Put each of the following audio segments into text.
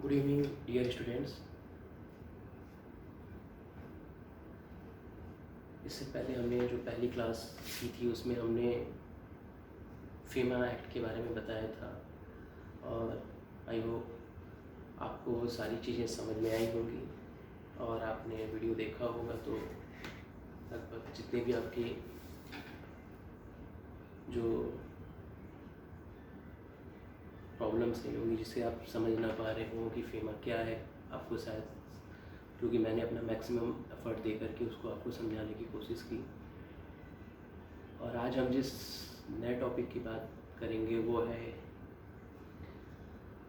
Good evening dear students. इससे पहले हमने जो पहली क्लास की थी उसमें हमने फीमा एक्ट के बारे में बताया था और आई होप आपको वो सारी चीज़ें समझ में आई होंगी और आपने वीडियो देखा होगा तो लगभग जितने भी आपके जो प्रॉब्लम्स हैं होंगी जिसे आप समझ ना पा रहे हो कि फीमा क्या है, आपको शायद क्योंकि मैंने अपना मैक्सिमम एफर्ट दे करके उसको आपको समझाने की कोशिश की। और आज हम जिस नए टॉपिक की बात करेंगे वो है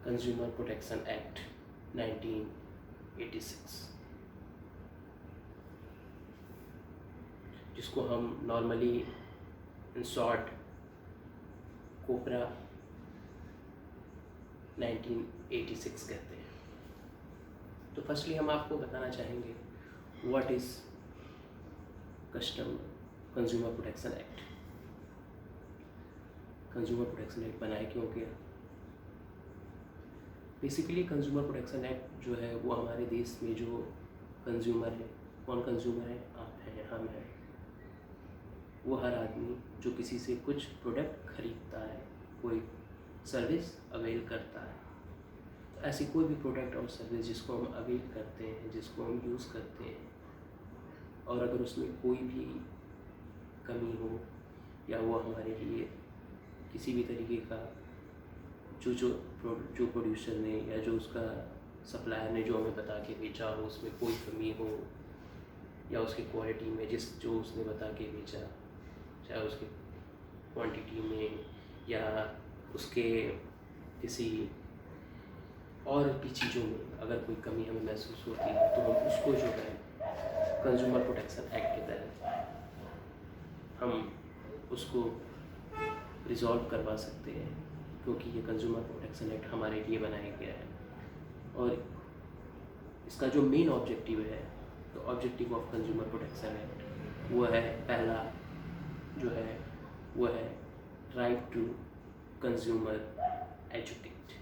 कंज्यूमर प्रोटेक्शन एक्ट 1986, जिसको हम नॉर्मली इन शॉर्ट कोपरा 1986 कहते हैं। तो फर्स्टली हम आपको बताना चाहेंगे what is consumer protection act. Consumer protection act बनाया क्यों गया? बेसिकली कंज्यूमर प्रोटेक्शन एक्ट जो है वो हमारे देश में जो कंज्यूमर है, कौन कंज्यूमर है? आप हैं, हम हैं, वो हर आदमी जो किसी से कुछ प्रोडक्ट खरीदता है, कोई सर्विस अवेल करता है, तो ऐसी कोई भी प्रोडक्ट और सर्विस जिसको हम अवेल करते हैं, जिसको हम यूज़ करते हैं, और अगर उसमें कोई भी कमी हो या वो हमारे लिए किसी भी तरीके का जो प्रोड्यूसर ने या जो उसका सप्लायर ने जो हमें बता के बेचा हो उसमें कोई कमी हो, या उसकी क्वालिटी में जो उसने बता के बेचा, चाहे उसकी क्वांटिटी में या उसके किसी और भी चीज़ों में अगर कोई कमी हमें महसूस होती है तो हम उसको जो है कंज्यूमर प्रोटेक्शन एक्ट के तहत हम उसको रिजॉल्व करवा सकते हैं, क्योंकि ये कंज्यूमर प्रोटेक्शन एक्ट हमारे लिए बनाया गया है। और इसका जो मेन ऑब्जेक्टिव है, तो objective of consumer protection act वो है, पहला जो है वो है राइट टू कंज्यूमर एजुकेट।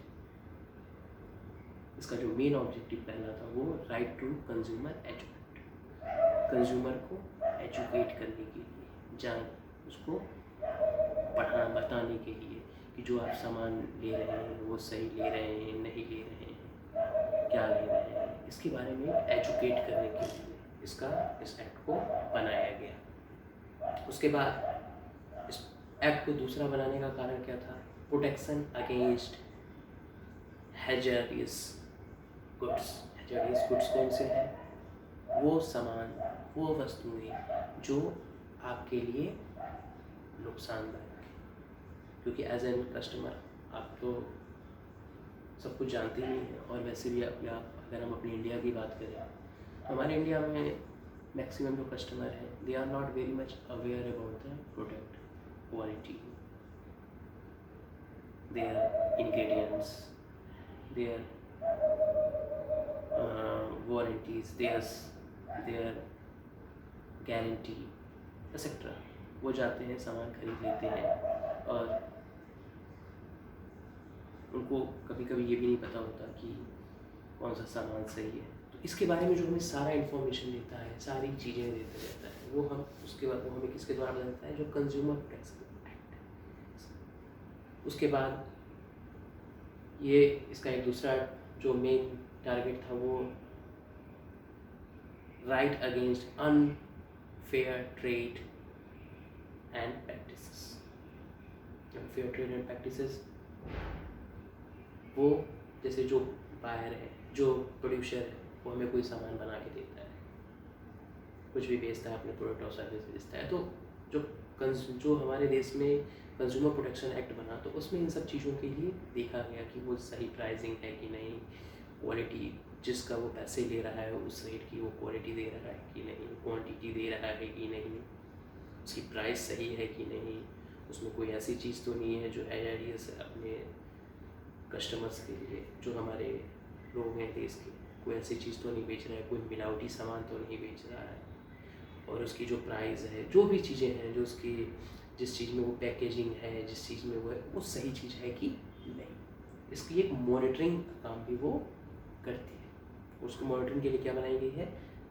इसका जो मेन ऑब्जेक्टिव पहला था वो right to consumer educate, consumer को एजुकेट करने के लिए, उसको बताने के लिए कि जो आप सामान ले रहे हैं वो सही ले रहे हैं, नहीं ले रहे हैं, क्या ले रहे हैं, इसके बारे में एजुकेट करने के लिए इस एक्ट को बनाया गया। उसके बाद इस एक्ट को दूसरा बनाने का कारण क्या था? Protection against hazardous goods. Hazardous goods कौन से हैं? वो सामान, वो वस्तुएं जो आपके लिए नुकसानदायक है, क्योंकि एज एन कस्टमर आप तो सब कुछ जानते ही हैं। और वैसे भी अगर हम अपनी इंडिया की बात करें तो हमारे इंडिया में मैक्सिमम जो कस्टमर हैं they are not very much aware about the product quality, their ingredients, their warranties, their guarantee etcetera. वो जाते हैं, सामान खरीद लेते हैं और उनको कभी कभी ये भी नहीं पता होता कि कौन सा सामान सही है। तो इसके बारे में जो हमें सारा इन्फॉर्मेशन देता है, सारी चीज़ें देता रहता है, वो हम उसके बाद वो हमें किसके द्वारा बताता है? जो कंज्यूमर प्रोटेक्शन एक्ट। उसके बाद ये इसका एक दूसरा जो मेन टारगेट था वो right against unfair trade and practices. Unfair trade and practices वो जैसे जो बायर है, जो प्रोड्यूसर है, वो हमें कोई सामान बना के देता है, कुछ भी बेचता है, अपने प्रोडक्ट और सर्विस बेचता है, तो जो हमारे देश में कंज्यूमर प्रोटेक्शन एक्ट बना तो उसमें इन सब चीज़ों के लिए देखा गया कि वो सही प्राइसिंग है कि नहीं, क्वालिटी जिसका वो पैसे ले रहा है उस रेट की वो क्वालिटी दे रहा है कि नहीं, क्वांटिटी दे रहा है कि नहीं, उसकी प्राइस सही है कि नहीं, उसमें कोई ऐसी चीज़ तो नहीं है जो हैजर्डियस अपने कस्टमर्स के लिए, जो हमारे लोग हैं देश के, कोई ऐसी चीज़ तो नहीं बेच रहा है, कोई मिलावटी सामान तो नहीं बेच रहा है, और उसकी जो प्राइस है, जो भी चीज़ें हैं, जो उसकी जिस चीज़ में वो पैकेजिंग है, जिस चीज़ में वो है, वो सही चीज़ है कि नहीं, इसकी एक मॉनिटरिंग काम भी वो करती है। उसको मॉनिटरिंग के लिए क्या बनाई गई है?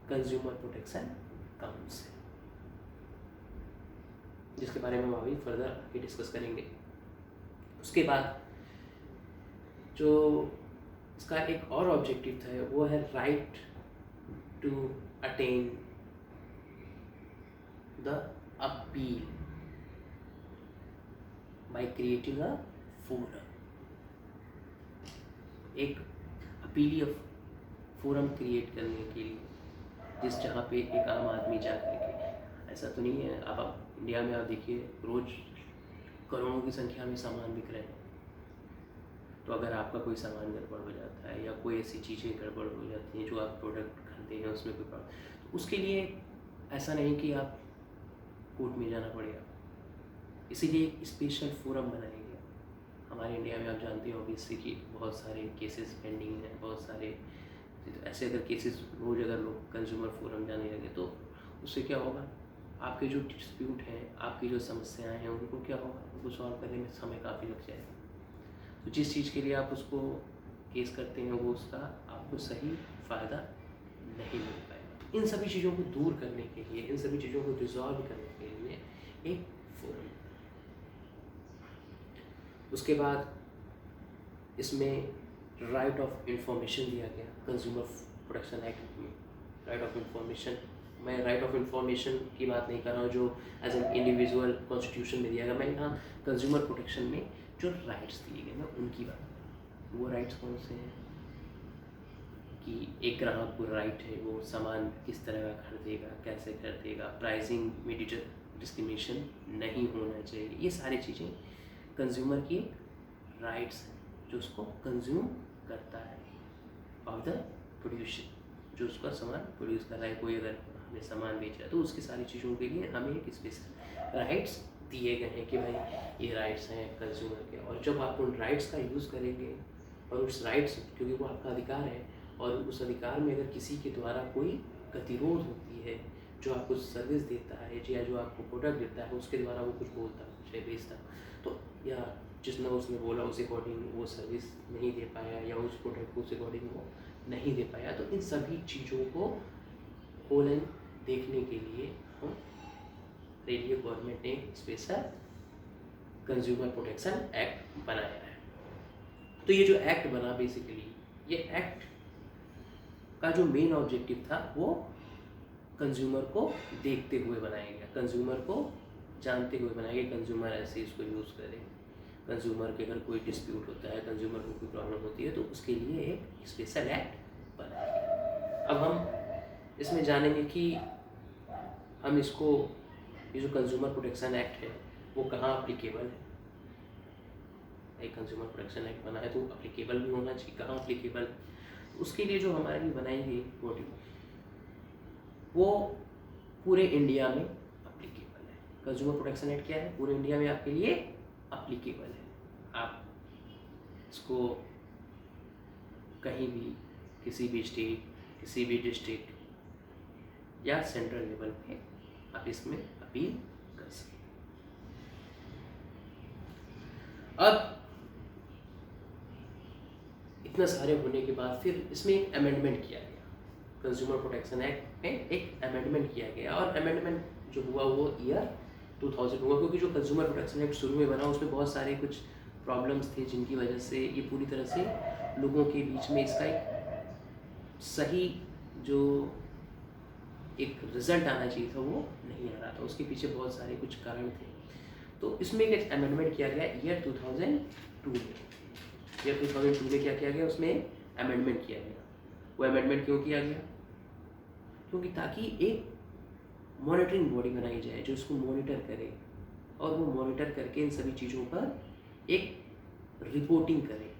कंज्यूमर प्रोटेक्शन काउंसिल, जिसके बारे में हम अभी फर्दर आगे डिस्कस करेंगे। उसके बाद जो इसका एक और ऑब्जेक्टिव था वो है right to attain the appeal by creating a forum. एक अपीलीय फोरम क्रिएट करने के लिए जहाँ पे एक आम आदमी जा करके, ऐसा तो नहीं है, आप इंडिया में आप देखिए रोज़ करोड़ों की संख्या में सामान बिक रहे हैं। तो अगर आपका कोई सामान गड़बड़ हो जाता है या कोई ऐसी चीज़ें गड़बड़ हो जाती हैं जो आप प्रोडक्ट खरीदते हैं उसमें कोई प्रॉब्लम, तो उसके लिए ऐसा नहीं कि आप कोर्ट में जाना पड़ेगा, इसीलिए एक स्पेशल फोरम बनाया गया। हमारे इंडिया में आप जानते हो ऑब्वियसली कि बहुत सारे केसेस पेंडिंग हैं, बहुत सारे, तो ऐसे अगर केसेस रोज़ अगर लोग कंज्यूमर फोरम जाने लगे तो उससे क्या होगा? आपके जो डिस्प्यूट हैं, आपकी जो समस्याएं हैं, उनको क्या होगा? उनको सॉल्व करने में समय काफ़ी लग जाएगा। तो जिस चीज़ के लिए आप उसको केस करते हैं वो उसका आपको सही फ़ायदा नहीं मिल पाएगा। इन सभी चीज़ों को दूर करने के लिए, इन सभी चीज़ों को रिजॉल्व करने के लिए एक फोरम। उसके बाद इसमें राइट ऑफ इंफॉर्मेशन दिया गया कंज्यूमर प्रोटेक्शन एक्ट में। राइट ऑफ इंफॉर्मेशन, मैं राइट ऑफ इंफॉर्मेशन की बात नहीं कर रहा हूँ जो एज एन इंडिविजुअल कॉन्स्टिट्यूशन में दिया गया, मैं यहाँ कंज्यूमर प्रोटेक्शन में जो राइट्स दिए गए मैं उनकी बात। वो राइट्स कौन से हैं कि एक ग्राहक को राइट है वो सामान किस तरह का खरीदेगा, कैसे खरीदेगा, प्राइसिंग में डिस्क्रिमिनेशन नहीं होना चाहिए। ये सारी चीज़ें कंज्यूमर की राइट्स हैं जो उसको कंज्यूम करता है ऑफ द प्रोड्यूसर, जो उसका सामान प्रोड्यूस कर रहा है। कोई अगर हमें सामान बेच रहा है तो उसकी सारी चीज़ों के लिए हमें एक स्पेशल राइट्स दिए गए हैं कि भाई ये राइट्स हैं कंज्यूमर के। और जब आप उन राइट्स का यूज़ करेंगे और उस राइट्स, क्योंकि वो आपका अधिकार है, और उस अधिकार में अगर किसी के द्वारा कोई गतिरोध होती है, जो आपको सर्विस देता है या जो आपको प्रोडक्ट देता है उसके द्वारा वो कुछ बोलता है, बेचता, तो या जिसने उसने बोला उस अकॉर्डिंग वो सर्विस नहीं दे पाया या उस प्रोडक्ट को उस अकॉर्डिंग वो नहीं दे पाया, तो इन सभी चीज़ों को होल एंड देखने के लिए हम रेडियो गवर्नमेंट ने स्पेशल कंज्यूमर प्रोटेक्शन एक्ट बनाया है। तो ये जो एक्ट बना, बेसिकली ये एक्ट का जो मेन ऑब्जेक्टिव था वो कंज्यूमर को देखते हुए बनाया गया, कंज्यूमर को जानते हुए बनाया गया। कंज्यूमर ऐसे इसको यूज़ करे, कंज्यूमर के अगर कोई डिस्प्यूट होता है, कंज्यूमर को कोई प्रॉब्लम होती है तो उसके लिए एक स्पेशल एक्ट बनाया गया। अब हम इसमें जानेंगे कि हम इसको, ये जो कंज्यूमर प्रोटेक्शन एक्ट है वो कहाँ अप्लीकेबल है। एक कंज्यूमर प्रोटेक्शन एक्ट बना है तो अप्लीकेबल भी होना चाहिए, कहाँ अप्लीकेबल। उसके लिए जो हमारे लिए बनाई गई बॉडी वो पूरे इंडिया में अप्लीकेबल है। कंज्यूमर प्रोटेक्शन एक्ट क्या है? पूरे इंडिया में आपके लिए अप्लीकेबल है। आप इसको कहीं भी, किसी भी स्टेट, किसी भी डिस्ट्रिक्ट या सेंट्रल लेवल पे आप इसमें अपील कर सकते हैं। अब इतना सारे होने के बाद फिर इसमें एक अमेंडमेंट किया गया, कंज्यूमर प्रोटेक्शन एक्ट में एक अमेंडमेंट किया गया। और अमेंडमेंट जो हुआ वो ईयर 2000 हुआ, क्योंकि जो कंज्यूमर प्रोटेक्शन एक्ट शुरू में बना उसमें बहुत सारे कुछ प्रॉब्लम्स थे जिनकी वजह से ये पूरी तरह से लोगों के बीच में इसका एक सही जो एक रिजल्ट आना चाहिए था वो नहीं आ रहा था। उसके पीछे बहुत सारे कुछ कारण थे। तो इसमें एक अमेंडमेंट किया गया ईयर 2002 में। ईयर 2002 में क्या किया गया? उसमें अमेंडमेंट किया गया। वो अमेंडमेंट क्यों किया गया? क्योंकि ताकि एक मॉनिटरिंग बॉडी बनाई जाए जो इसको मॉनिटर करे और वो मॉनिटर करके इन सभी चीज़ों पर एक रिपोर्टिंग करे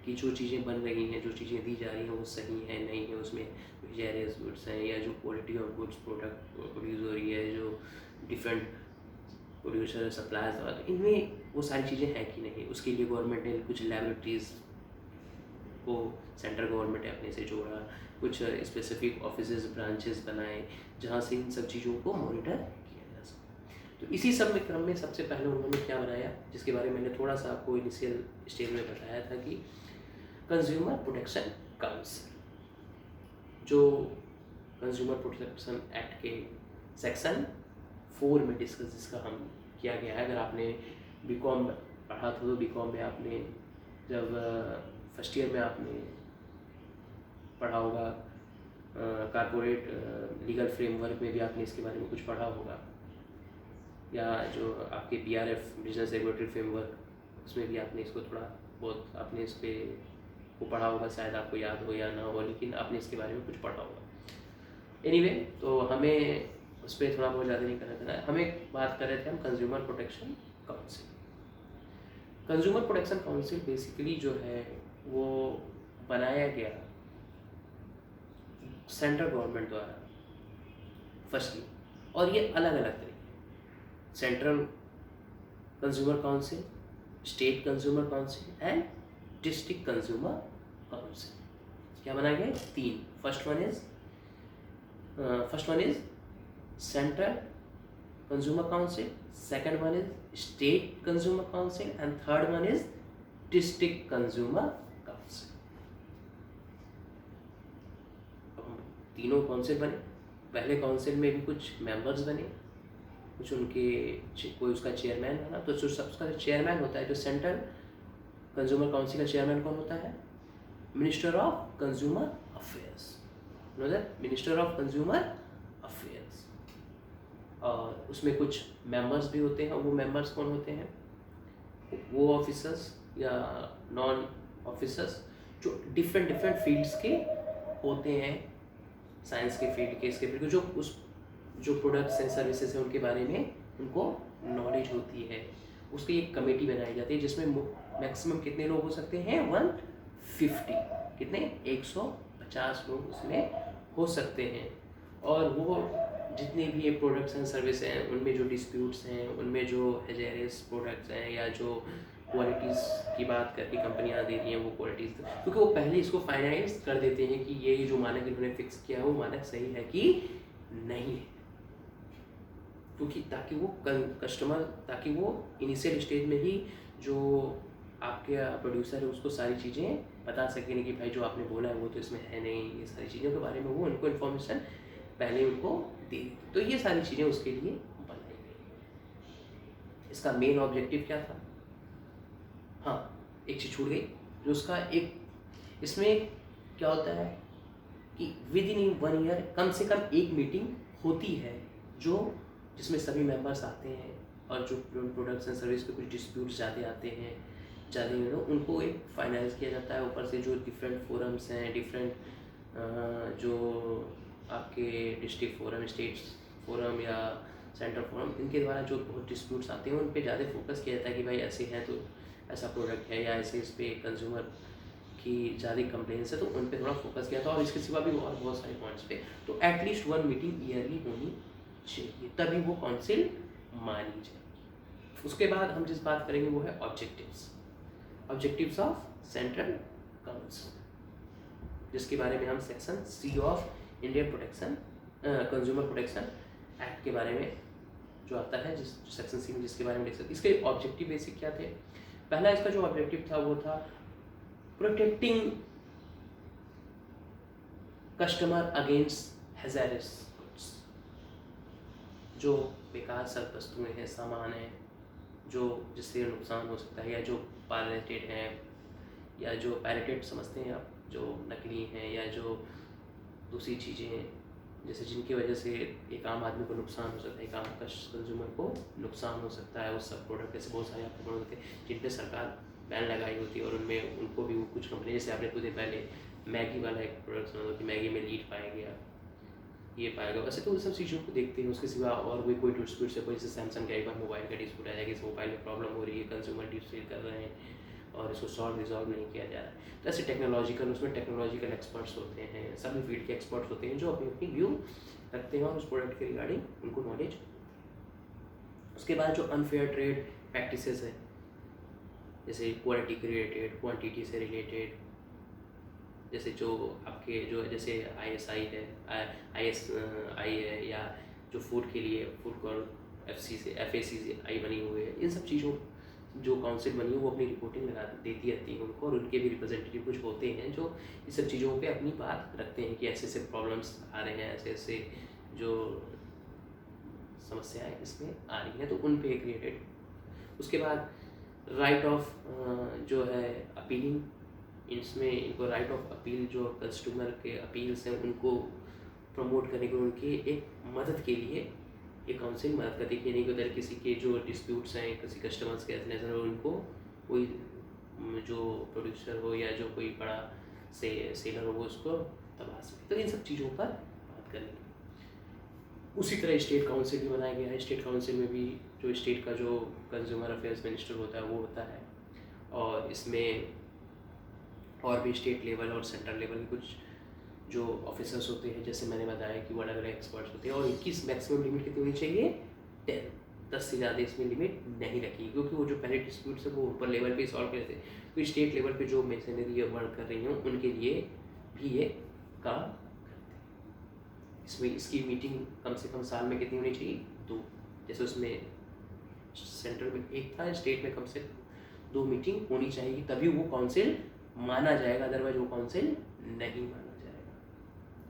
कि जो चीज़ें बन रही हैं, जो चीज़ें दी जा रही हैं वो सही है नहीं है, उसमें वेरियस गुड्स हैं या जो quality of goods product produce हो रही है, जो डिफरेंट प्रोड्यूसर सप्लायर्स, इनमें वो सारी चीज़ें हैं कि नहीं। उसके लिए गवर्नमेंट ने कुछ लैबोरेटरीज़ को सेंट्रल गवर्नमेंट ने अपने से जोड़ा, कुछ स्पेसिफिक ऑफिसेज ब्रांचेस बनाए जहाँ से इन सब चीज़ों को मॉनिटर किया जा सके। तो इसी सब में क्रम में सबसे पहले उन्होंने क्या बनाया, जिसके बारे में मैंने थोड़ा सा आपको इनिशियल स्टेज में बताया था कि कंज्यूमर प्रोटेक्शन काउंसिल। जो कंज्यूमर प्रोटेक्शन एक्ट के सेक्शन 4 में डिस्कस जिसका हम किया गया है। अगर आपने बीकॉम पढ़ा था तो बीकॉम में आपने जब फर्स्ट ईयर में आपने पढ़ा होगा, कारपोरेट लीगल फ्रेमवर्क में भी आपने इसके बारे में कुछ पढ़ा होगा, या जो आपके BRF बिजनेस रेगुलेटरी फ्रेमवर्क उसमें भी आपने इसको थोड़ा बहुत आपने इस पर को पढ़ा होगा, शायद आपको याद हो या ना हो, लेकिन आपने इसके बारे में कुछ पढ़ा होगा। एनीवे, तो हमें उस पर थोड़ा बहुत ज़्यादा नहीं करना था। हमें बात कर रहे थे हम consumer protection council. Consumer protection council basically जो है वो बनाया गया सेंट्रल गवर्नमेंट द्वारा फर्स्टली, और ये अलग अलग तरीके, central consumer council, state consumer council and district consumer council. क्या बनाया गया? 3। First one is central consumer council, second one is state consumer council and third one is district consumer council. तीनों काउंसिल बने। पहले काउंसिल में भी कुछ members बने, कुछ उनके कोई उसका चेयरमैन बना। तो जो उसका चेयरमैन होता है, जो सेंट्रल कंज्यूमर काउंसिल का चेयरमैन कौन होता है? Minister of consumer affairs, minister of consumer affairs. और उसमें कुछ मेंबर्स भी होते हैं। वो मेंबर्स कौन होते हैं? वो ऑफिसर्स या नॉन ऑफिसर्स जो डिफरेंट फील्ड्स के होते हैं, साइंस के फील्ड के, इसके फील्ड के, जो प्रोडक्ट्स एंड सर्विसेज हैं उनके बारे में उनको नॉलेज होती है। उसकी एक कमेटी बनाई जाती है जिसमें मैक्सिमम कितने लोग हो सकते हैं? 150। कितने? 150 लोग उसमें हो सकते हैं। और वो जितने भी ये प्रोडक्ट्स एंड सर्विस हैं उनमें जो डिस्प्यूट्स हैं, उनमें जो हेजेरियस प्रोडक्ट्स हैं, या जो क्वालिटीज़ की बात करके कंपनियां दे रही हैं वो क्वालिटीज़, क्योंकि वो पहले इसको फाइनलाइज कर देते हैं कि ये जो मानक इन्होंने फिक्स किया है वो मानक सही है कि नहीं है, क्योंकि ताकि वो इनिशियल स्टेज में ही जो आपके प्रोड्यूसर है उसको सारी चीज़ें बता सकें कि भाई जो आपने बोला है वो तो इसमें है नहीं, ये सारी चीज़ों के बारे में वो उनको इन्फॉर्मेशन पहले उनको दी। तो ये सारी चीज़ें उसके लिए बनाई गई। इसका मेन ऑब्जेक्टिव क्या था? हाँ, एक चीज़ छूट गई, जो उसका एक इसमें क्या होता है कि विद इन 1 ईयर कम से कम एक मीटिंग होती है जिसमें सभी मेंबर्स आते हैं, और जो प्रोडक्ट्स एंड सर्विस पे कुछ डिस्प्यूट्स ज़्यादा आते हैं, उनको एक फाइनलाइज किया जाता है। ऊपर से जो डिफरेंट फोरम्स हैं, डिफरेंट जो आपके डिस्ट्रिक्ट फोरम, स्टेट फोरम या सेंट्रल फोरम, इनके द्वारा जो बहुत डिस्प्यूट्स आते हैं उन पे ज़्यादा फोकस किया जाता है कि भाई ऐसे हैं तो ऐसा प्रोडक्ट है, या ऐसे इस पर कंज्यूमर की ज़्यादा कंप्लेंट्स है, तो उन पे थोड़ा फोकस किया था। और इसके सिवा भी और बहुत सारे पॉइंट्स पे, तो एटलीस्ट 1 मीटिंग ईयरली होनी चाहिए, तभी वो काउंसिल मानी जाए। उसके बाद हम जिस बात करेंगे वो है ऑब्जेक्टिव्स ऑफ सेंट्रल काउंसिल, जिसके बारे में हम section C of Indian consumer protection act के बारे में जो आता है, जिस सेक्शन C में जिसके बारे में देख सकते। इसके ऑब्जेक्टिव बेसिक क्या थे? पहला इसका जो ऑब्जेक्टिव था वो था प्रोटेक्टिंग कस्टमर अगेंस्ट हैजरस गुड्स। जो बेकार सब वस्तुएं हैं, सामान हैं, जिससे नुकसान हो सकता है, या जो पायरेटेड हैं, या जो पायरेटेड समझते हैं आप, जो नकली हैं, या जो दूसरी चीज़ें हैं, जैसे जिनकी वजह से एक आम आदमी को नुकसान हो सकता है, एक आम कंज्यूमर को नुकसान हो सकता है। उस सब प्रोडक्ट ऐसे बहुत सारे आपके प्रोडक्ट होते हैं जिन पर सरकार बैन लगाई होती है, और उनमें उनको भी कुछ कंपनी, जैसे आपने कुछ दिन पहले मैगी वाला एक प्रोडक्ट सुना था कि मैगी में लीड पाया गया, ये पाया गया। वैसे तो उन सब चीज़ों को देखते हैं। उसके सिवा और भी कोई डिस्प्यूट से, कोई जैसे सैमसंग का एक बार मोबाइल का डिस्प्यूट आया कि इस मोबाइल में प्रॉब्लम हो रही है, कंज्यूमर डिस्प्यूट कर रहे हैं और इसको रिजॉल्व नहीं किया जा रहा है। तो ऐसे उसमें टेक्नोलॉजिकल एक्सपर्ट्स होते हैं, सभी फील्ड के एक्सपर्ट्स होते हैं जो अपनी अपनी व्यू रखते हैं और उस प्रोडक्ट के रिगार्डिंग उनको नॉलेज। उसके बाद जो अनफेयर ट्रेड प्रैक्टिसेस है, जैसे क्वालिटी के रिलेटेड, क्वांटिटी से रिलेटेड, जैसे जो आपके जो जैसे ISI है, या जो फूड के लिए फूड कॉर्ड FACCI बनी हुई है, इन सब चीज़ों जो काउंसिल बनी है वो अपनी रिपोर्टिंग लगा देती रहती है उनको, और उनके भी रिप्रेजेंटेटिव कुछ होते हैं जो इस सब चीज़ों पे अपनी बात रखते हैं कि ऐसे ऐसे प्रॉब्लम्स आ रहे हैं, ऐसे ऐसे जो समस्याएं इसमें आ रही हैं, तो उन पे क्रिएटेड। उसके बाद राइट ऑफ जो है अपीलिंग, इसमें इनको राइट ऑफ अपील जो कस्टमर के अपील्स हैं उनको प्रमोट करने के, उनके एक मदद के लिए ये काउंसिल मदद करती है कि नहीं अगर किसी के जो डिस्प्यूट्स हैं किसी कस्टमर्स के नज़र हो, उनको कोई जो प्रोड्यूसर हो या जो कोई बड़ा सेलर हो वो उसको दबा सके, तो इन सब चीज़ों पर बात करेंगे। उसी तरह स्टेट काउंसिल भी बनाया गया है। स्टेट काउंसिल में भी जो स्टेट का जो कंज्यूमर अफेयर्स मिनिस्टर होता है वो होता है, और इसमें और भी स्टेट लेवल और सेंट्रल लेवल के कुछ जो ऑफिसर्स होते हैं, जैसे मैंने बताया कि वो अलग अलग एक्सपर्ट्स होते हैं। और इनकी मैक्सिमम लिमिट कितनी होनी चाहिए? 10 से ज़्यादा इसमें लिमिट नहीं रखी, क्योंकि वो जो पहले डिस्प्यूट्स है वो ऊपर लेवल पे सॉल्व करते हैं, तो स्टेट लेवल पे जो मशीनरी वर्क कर रही हैं उनके लिए भी ये काम करते हैं। इसमें इसकी मीटिंग कम से कम साल में कितनी होनी चाहिए? 2। जैसे उसमें सेंट्रल में 1 था, स्टेट में कम से कम 2 मीटिंग होनी चाहिए, तभी वो काउंसिल माना जाएगा, अदरवाइज वो काउंसिल नहीं माना जाएगा,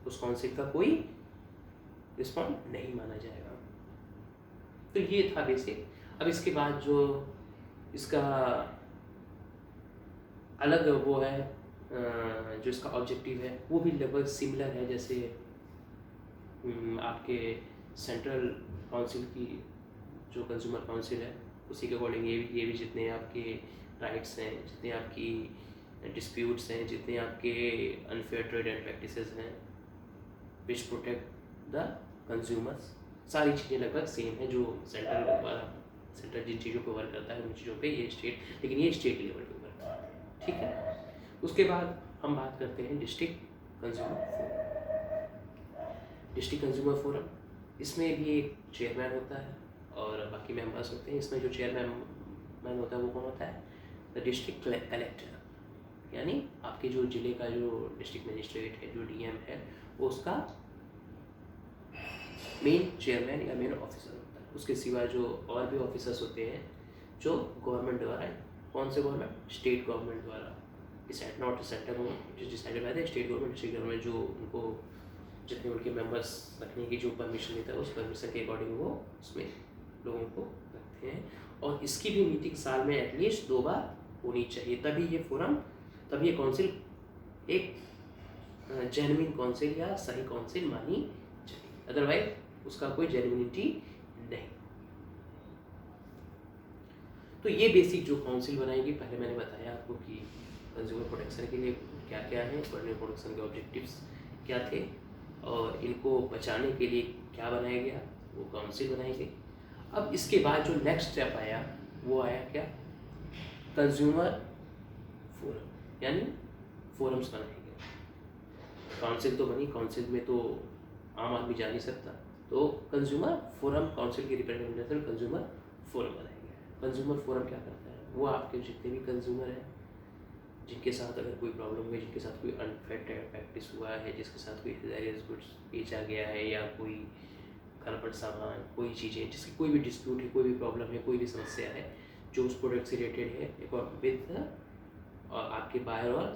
उस काउंसिल का कोई रिस्पॉन्ड नहीं माना जाएगा। तो ये था बेसिक। अब इसके बाद जो इसका अलग वो है जो इसका ऑब्जेक्टिव है वो भी लगभग सिमिलर है, जैसे आपके सेंट्रल काउंसिल की जो कंज्यूमर काउंसिल है उसी के अकॉर्डिंग ये भी जितने आपके राइट्स हैं, जितने आपकी डिस्प्यूट्स हैं, जितने आपके अनफेयर ट्रेड एंड प्रैक्टिसेस हैं विच प्रोटेक्ट द कंज्यूमर्स, सारी चीज़ें लगभग सेम है जो सेंट्रल जिन चीज़ों पर वर्क करता है उन चीज़ों पे ये स्टेट, लेकिन ये स्टेट लेवल पे वर्क करता है, ठीक है। उसके बाद हम बात करते हैं district consumer forum. District consumer forum, इसमें भी एक चेयरमैन होता है और बाकी मेंबर्स होते हैं। इसमें जो चेयरमैन होता है वो कौन होता है? द डिस्ट्रिक्ट कलेक्टर, यानी आपके जो ज़िले का जो डिस्ट्रिक्ट मजिस्ट्रेट है, जो डीएम है, वो उसका मेन चेयरमैन या मेन ऑफिसर होता है। उसके सिवा जो और भी ऑफिसर्स होते हैं जो गवर्नमेंट द्वारा, कौन से गवर्नमेंट? स्टेट गवर्नमेंट द्वारा डिसाइड, नॉट सेंट्रल गवर्नमेंट, जो decided by the state government. State government जो उनको जितने उनके मेंबर्स रखने की जो परमिशन देता है उस परमिशन के अकॉर्डिंग वो उसमें लोगों को रखते हैं। और इसकी भी मीटिंग साल में एटलीस्ट 2 बार होनी चाहिए, तभी ये फोरम, तभी ये काउंसिल एक जेन्युइन काउंसिल या सही काउंसिल मानी जाएगी, अदरवाइज उसका कोई जेन्युइनिटी नहीं। तो ये बेसिक जो काउंसिल बनाएगी, पहले मैंने बताया आपको कि कंज्यूमर प्रोटेक्शन के लिए क्या क्या है, कंज्यूमर प्रोटेक्शन के ऑब्जेक्टिव्स क्या थे, और इनको बचाने के लिए क्या बनाया गया, वो काउंसिल बनाई गई। अब इसके बाद जो नेक्स्ट स्टेप आया वो आया क्या? कंज्यूमर फोरम, यानी फोरम्स बनाए गए। काउंसिल तो बनी, काउंसिल में तो आम आदमी जा नहीं सकता, तो कंज्यूमर फोरम, काउंसिल के रिप्रेजेंटेटिव कंज्यूमर फोरम बनाया गया। कंज्यूमर फोरम क्या करता है? वो आपके जितने भी कंज्यूमर हैं जिनके साथ अगर कोई प्रॉब्लम है, जिनके साथ कोई अनफेयर प्रैक्टिस हुआ है, जिसके साथ कोई हैज़ार्डियस गुड्स बेचा गया है, या कोई गड़बड़ सामान, कोई चीज़ें, जिसकी कोई भी डिस्प्यूट है, कोई भी प्रॉब्लम है, कोई भी समस्या है जो उस प्रोडक्ट से रिलेटेड है, विद और आपके बायर और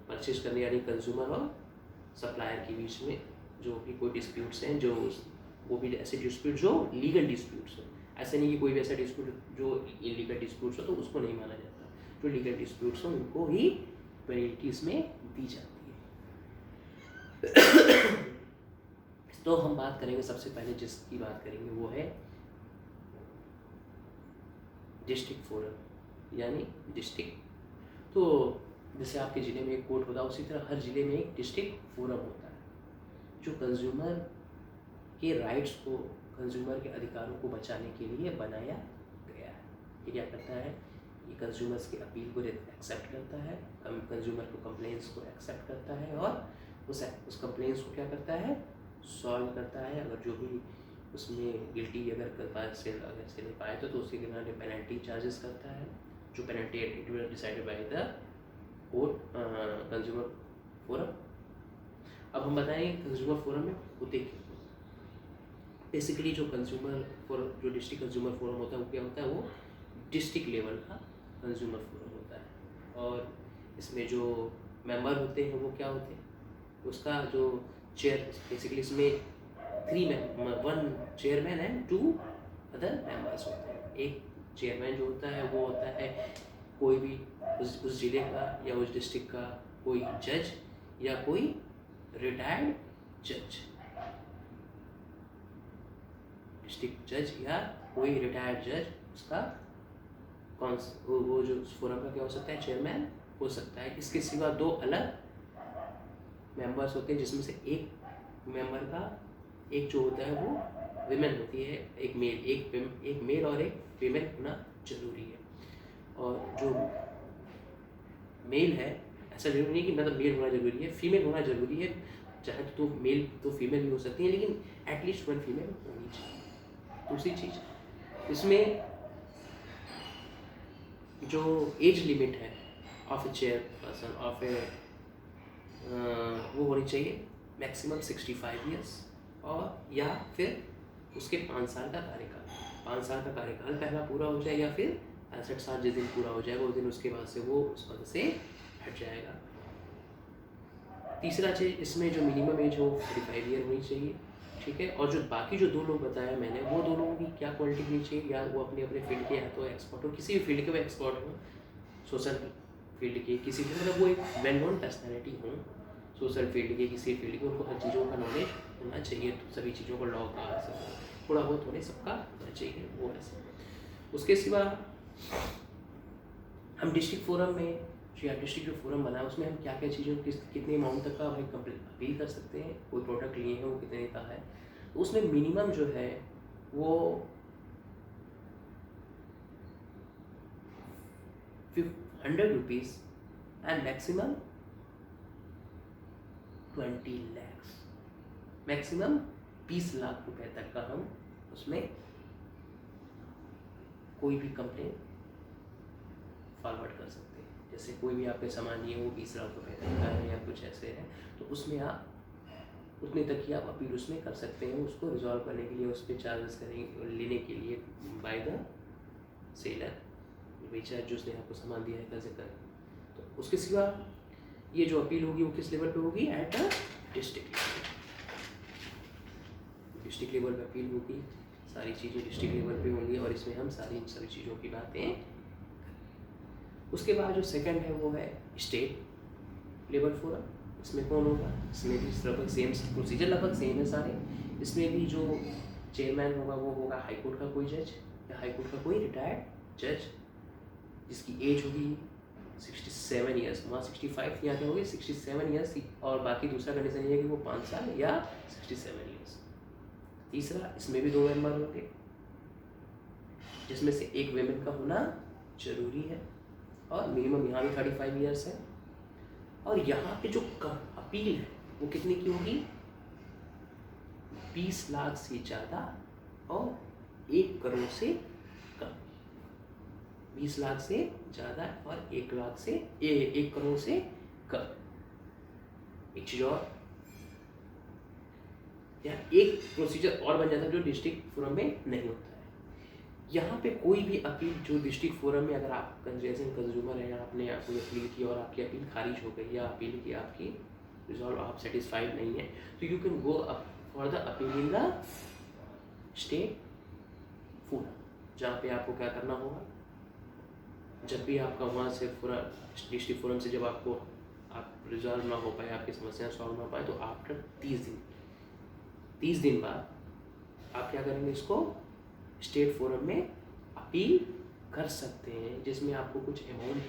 परचेज करने यानी कंज्यूमर और सप्लायर के बीच में जो भी कोई डिस्प्यूट्स हैं, जो वो भी ऐसे डिस्प्यूट जो लीगल डिस्प्यूट्स हो, ऐसे नहीं कि कोई भी ऐसा डिस्प्यूट जो इलीगल डिस्प्यूट्स हो तो उसको नहीं माना जाता। जो लीगल डिस्प्यूट्स हो उनको ही पेनल्टीज में दी जाती है। तो हम बात करेंगे, सबसे पहले जिसकी बात करेंगे वो है डिस्ट्रिक्ट फोरम, यानी डिस्ट्रिक्ट। तो जैसे आपके ज़िले में एक कोर्ट होता है, उसी तरह हर ज़िले में एक डिस्ट्रिक्ट फोरम होता है जो कंज्यूमर के राइट्स को, कंज्यूमर के अधिकारों को बचाने के लिए बनाया गया है। ये क्या करता है? ये कंज्यूमर्स की अपील को एक्सेप्ट करता है, कंज्यूमर को कंप्लेंट्स को एक्सेप्ट करता है, और उस कंप्लेंट्स को क्या करता है? सॉल्व करता है। अगर जो भी उसमें गिल्टी अगर से नहीं पाए तो उसके खिलाफ पेनल्टी चार्जेस करता है, जो penalty decided by the court, consumer forum. अब हम बताएं कंज्यूमर फोरम में होते क्या। बेसिकली जो कंज्यूमर फोरम, जो डिस्ट्रिक्ट कंज्यूमर फोरम होता है वो क्या होता है? वो डिस्ट्रिक्ट लेवल का कंज्यूमर फोरम होता है। और इसमें जो मेंबर होते हैं वो क्या होते हैं, उसका जो चेयर, बेसिकली इसमें 1 चेयरमैन एंड 2 अदर मेंबर्स होते हैं। एक चेयरमैन जो होता है वो होता है कोई भी उस जिले का या उस डिस्ट्रिक्ट का कोई जज या कोई रिटायर्ड जज, डिस्ट्रिक्ट जज या कोई रिटायर्ड जज उसका वो जो फोरम का क्या हो सकता है, चेयरमैन हो सकता है। इसके सिवा 2 अलग मेंबर्स होते हैं, जिसमें से एक मेंबर का एक जो होता है वो विमेन होती है, एक मेल और एक फीमेल होना जरूरी है। और जो मेल है, ऐसा जरूरी नहीं कि मतलब मेल होना जरूरी है, फीमेल होना जरूरी है, चाहे तो मेल तो फीमेल भी हो सकती है, लेकिन एटलीस्ट 1 फीमेल होनी चाहिए। दूसरी चीज़, इसमें जो एज लिमिट है of a chair person of a वो होनी चाहिए मैक्सिमम 65 ईयर्स, और या फिर उसके 5 साल का कार्यकाल। 5 साल का कार्यकाल पहला पूरा हो जाए या फिर 65 साल जिस दिन पूरा हो जाएगा उस दिन उसके बाद से वो उस पद से हट जाएगा। तीसरा चीज़, इसमें जो मिनिमम एज हो 45 ईयर होनी चाहिए, ठीक है। और जो बाकी जो 2 लोग बताया मैंने, वो 2 लोगों की क्या क्वालिटी होनी चाहिए, या वो अपने अपने फील्ड के या तो एक्सपर्ट हो, किसी भी फील्ड के वो एक्सपर्ट हो, सोशल फील्ड के किसी भी, मतलब वो एक वेल नोन पर्सनैलिटी हो सोशल फील्ड के किसी फील्ड के, उनको हर चीज़ों का नॉलेज होना चाहिए, तो सभी चीज़ों को लॉ का सब थोड़ा बहुत होने सबका होना चाहिए वो ऐसे। उसके सिवा हम डिस्ट्रिक्ट फोरम में या डिस्ट्रिक्ट जो फोरम बना है उसमें हम क्या क्या चीज़ों कितने अमाउंट तक का भाई अपील कर सकते हैं, कोई प्रोडक्ट लिए हैं वो कितने का है, तो उसमें मिनिमम जो है वो 100 rupees and maximum 20 lakhs, maximum 20 lakh रुपए तक का हम उसमें कोई भी कंप्लेन फॉरवर्ड कर सकते हैं। जैसे कोई भी आपके सामान नहीं है वो 20 लाख रुपए तक का है या कुछ ऐसे है, तो उसमें आप उतने तक ही आप अपील उसमें कर सकते हैं, उसको रिजॉल्व करने के लिए उस पर चार्जेस करेंगे लेने के लिए बाय द सेलर, बेचा जिसने आपको सामान दिया है कैसे करें। तो उसके सिवा ये जो अपील होगी वो किस लेवल पे होगी, at a district level. District level पे अपील होगी, सारी चीज़ें डिस्ट्रिक्ट लेवल पे होंगी और इसमें हम सभी चीज़ों की बातें। उसके बाद जो सेकंड है वो है स्टेट लेवल फोरम। इसमें कौन होगा, इसमें भी लगभग सेम प्रोसीजर, लगभग सेम है सारे। इसमें भी जो चेयरमैन होगा वो होगा हाई कोर्ट का कोई जज या हाई कोर्ट का कोई रिटायर्ड जज, जिसकी एज होगी 67 ईयर्स, वहाँ 65 यहाँ पे होगी 67 ईयर्स, और बाकी दूसरा कंडीशन ये है कि वो 5 साल या 67 ईयर्स। तीसरा, इसमें भी 2 मेंबर होंगे जिसमें से एक वेमेन का होना जरूरी है, और मिनिमम यहाँ भी 35 ईयर्स है। और यहाँ पे जो अपील है वो कितने की होगी, 20 लाख से ज़्यादा और 1 करोड़ से कम। 20 लाख से ज़्यादा और 1 लाख से 1 करोड़ से कम। एक चीज़ और, यहाँ एक प्रोसीजर और बन जाता है जो डिस्ट्रिक्ट फोरम में नहीं होता है। यहाँ पे कोई भी अपील जो डिस्ट्रिक्ट फोरम में, अगर आप कंज्यूमर है, आपने कोई अपील की और आपकी अपील खारिज हो गई या अपील की आपकी रिजॉल्व आप सेटिस्फाइड नहीं है, तो you can go up for the appeal in the state forum, जहाँ पे आपको क्या करना होगा, जब भी आपका वहाँ से पूरा डिस्ट्रिक्ट फोरम से जब आपको आप रिजॉल्व ना हो पाए, आपकी समस्या सॉल्व ना हो पाए, तो आफ्टर 30 दिन बाद आप क्या करेंगे, इसको स्टेट फोरम में अपील कर सकते हैं, जिसमें आपको कुछ अमाउंट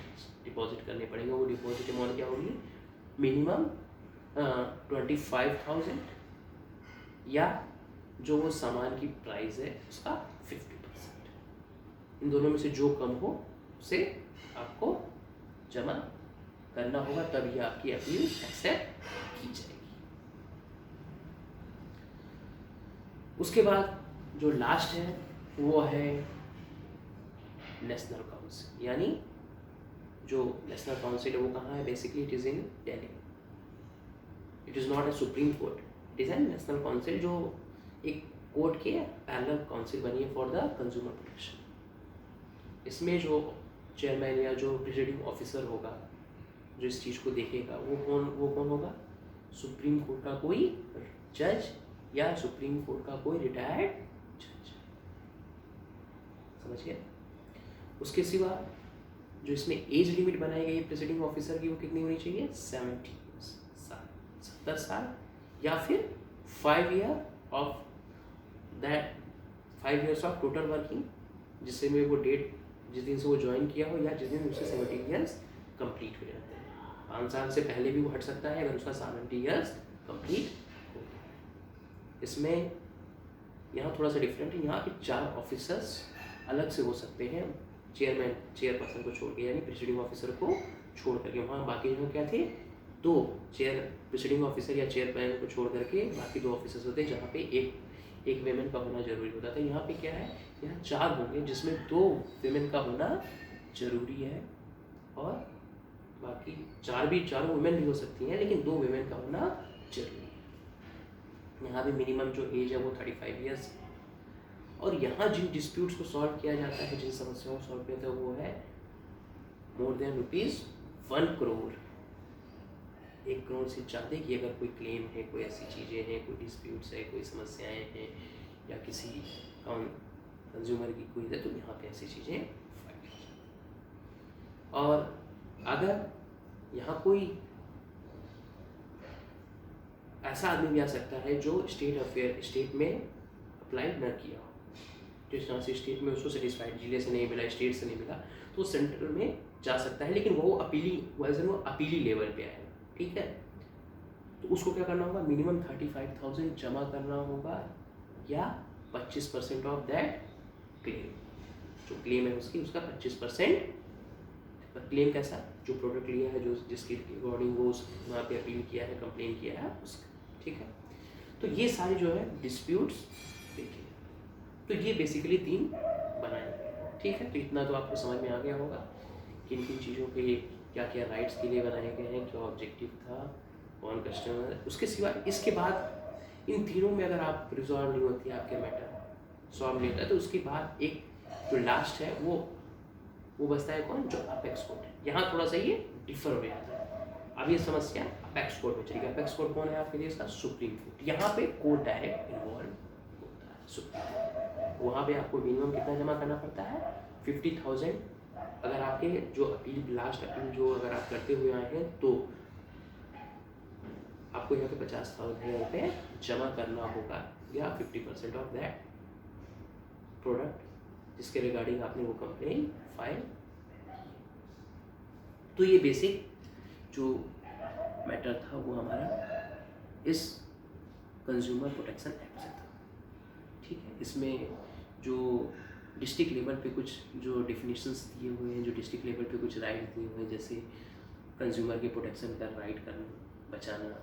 डिपॉजिट करने पड़ेंगे। वो डिपॉजिट अमाउंट क्या होगी, मिनिमम 25,000 या जो वो सामान की प्राइस है उसका 50%। इन दोनों में से जो कम हो उसे आपको जमा करना होगा, तभी आपकी अपील एक्सेप्ट की जाएगी। उसके बाद जो लास्ट है वो है नेशनल काउंसिल, यानी जो नेशनल काउंसिल है वो कहाँ है, basically it is in Delhi. It is not a supreme court, it is an national council, जो एक कोर्ट के पैरेलल काउंसिल बनी है फॉर द कंज्यूमर प्रोटेक्शन। इसमें जो चेयरमैन या जो प्रिजाइडिंग ऑफिसर होगा जो इस चीज़ को देखेगा वो कौन होगा? सुप्रीम कोर्ट का कोई जज या सुप्रीम कोर्ट का कोई रिटायर्ड जज। समझिए। उसके सिवा जो इसमें एज लिमिट बनाई गई है प्रेसिडिंग ऑफिसर की वो कितनी होनी चाहिए? 70 साल या फिर 5 ईयर्स ऑफ टोटल वर्किंग, जिससे में वो डेट जिस दिन से वो ज्वाइन किया हो या जिस दिन उससे 70 ईयर्स कंप्लीट हो जाते हैं। 5 साल से पहले भी वो हट सकता है अगर उसका 70 ईयर्स कंप्लीट हो गया। इसमें यहाँ थोड़ा सा डिफरेंट है, यहाँ के 4 ऑफिसर्स अलग से हो सकते हैं चेयरपर्सन को छोड़ के, यानी प्रेसिडिंग ऑफिसर को छोड़ करके। वहाँ बाकी जो क्या थे? 2 प्रेसिडिंग ऑफिसर या चेयरमैन को छोड़ करके बाकी 2 ऑफिसर्स होते हैं, जहाँ पे एक वेमेन का होना जरूरी होता था। यहाँ पे क्या है? यहाँ 4 होंगे जिसमें 2 वेमेन का होना जरूरी है और बाकी 4 वुमेन भी हो सकती हैं, लेकिन 2 वेमेन का होना जरूरी है। यहाँ भी मिनिमम जो एज है वो 35 ईयर्स। और यहाँ जिन डिस्प्यूट्स को सॉल्व किया जाता है, जिन समस्याओं को सॉल्व किया जाता है, वो है मोर देन ₹1 करोड़। 1 करोड़ से ज़्यादा की अगर कोई क्लेम है, कोई ऐसी चीज़ें हैं, कोई डिस्प्यूट्स है, कोई समस्याएं हैं या किसी कंज्यूमर की कोई है, तो यहाँ पे ऐसी चीज़ें फाइल की जाती हैं। और अगर यहाँ कोई ऐसा आदमी भी आ सकता है जो स्टेट में अप्लाई न किया हो, जिस तरह से स्टेट में उसको सेटिस्फाइड जिले से नहीं मिला, स्टेट से नहीं मिला, तो सेंटर में जा सकता है, लेकिन वो अपीली लेवल पे आएगा। ठीक है, तो उसको क्या करना होगा? मिनिमम 35,000 जमा करना होगा या 25% ऑफ दैट क्लेम। जो क्लेम है उसका 25%। क्लेम कैसा? जो प्रोडक्ट लिया है, जो जिसके रिकॉर्डिंग वो वहाँ पे अपील किया है, कंप्लेन किया है उसका। ठीक है, तो ये सारे जो है डिस्प्यूट्स देखिए, तो ये बेसिकली 3 बनाए। ठीक है, तो इतना तो आपको समझ में आ गया होगा किन किन चीज़ों के क्या क्या राइट्स के लिए बनाए गए हैं, क्या ऑब्जेक्टिव था, कौन कस्टमर। उसके सिवा इसके बाद इन तीनों में अगर आप रिजॉल्व नहीं होती है, आपके मैटर सॉल्व नहीं होता है, तो उसके बाद एक जो लास्ट है वो बचता है कौन? जो अपेक्स कोर्ट है। यहाँ थोड़ा सा ये डिफर हो जाता है। अब ये समस्या अपेक्स कोर्ट में चलेगी। अपेक्स कोर्ट कौन है आपके लिए? इसका सुप्रीम कोर्ट। यहाँ पे कोर्ट डायरेक्ट इन्वॉल्व होता है। सुप्रीम कोर्ट वहाँ पे आपको मिनिमम कितना जमा करना पड़ता है? 50,000। अगर आपके जो अपील लास्ट अपील जो अगर आप करते हुए आए हैं, तो आपको यहाँ पे 50,000 रुपये जमा करना होगा या 50% ऑफ दैट प्रोडक्ट जिसके रिगार्डिंग आपने वो कंप्लेन फाइल। तो ये बेसिक जो मैटर था वो हमारा इस कंज्यूमर प्रोटेक्शन एक्ट से था। ठीक है, इसमें जो डिस्ट्रिक्ट लेवल पे कुछ जो डिफिनीशंस दिए हुए हैं, जो डिस्ट्रिक्ट लेवल पे कुछ राइट दिए हुए हैं, जैसे कंज्यूमर के प्रोटेक्शन का राइट करना, बचाना,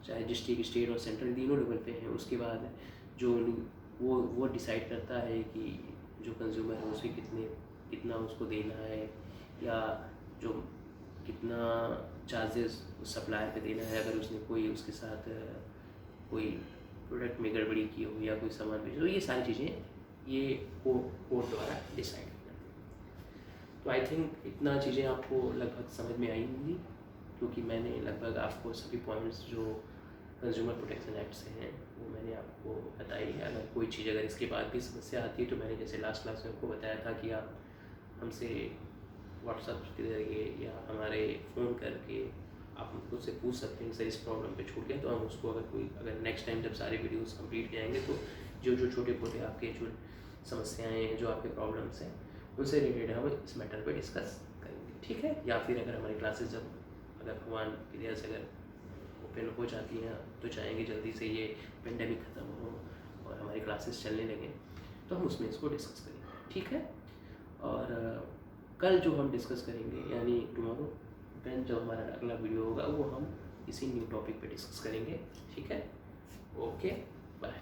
चाहे डिस्ट्रिक्ट, स्टेट और सेंट्रल तीनों लेवल पे हैं। उसके बाद जो वो डिसाइड करता है कि जो कंज्यूमर है उसे कितना उसको देना है, या जो कितना चार्जेस सप्लायर पे देना है अगर उसने कोई उसके साथ कोई प्रोडक्ट में गड़बड़ी की हो या कोई सामान बेचो। तो ये सारी चीज़ें ये कोर्ट द्वारा डिसाइड की जाती है। तो आई थिंक इतना चीज़ें आपको लगभग समझ में आई होंगी, क्योंकि मैंने लगभग आपको सभी पॉइंट्स जो कंज्यूमर प्रोटेक्शन एक्ट से हैं वो मैंने आपको बताई है। अगर कोई चीज़ अगर इसके बाद भी समस्या आती है तो मैंने जैसे लास्ट क्लास में आपको बताया था कि आप हमसे व्हाट्सएप के जरिए या हमारे फ़ोन करके आप मुझसे पूछ सकते हैं सर इस प्रॉब्लम पे छूट गया, तो हम उसको अगर नेक्स्ट टाइम जब सारे वीडियोस कंप्लीट जाएंगे तो जो छोटे मोटे आपके जो समस्याएं हैं, जो आपके प्रॉब्लम्स हैं, उनसे रिलेटेड हम इस मैटर पे डिस्कस करेंगे। ठीक है, या फिर अगर हमारी क्लासेस जब अगर भगवान की दया से अगर ओपन हो जाती हैं तो चाहेंगे जल्दी से ये पेंडेमिक ख़त्म हो और हमारी क्लासेस चलने लगें, तो हम उसमें इसको डिस्कस करेंगे। ठीक है, और कल जो हम डिस्कस करेंगे यानी टुमारो देन जो हमारा अगला वीडियो होगा वो हम इसी न्यू टॉपिक पे डिस्कस करेंगे। ठीक है, ओके, बाय।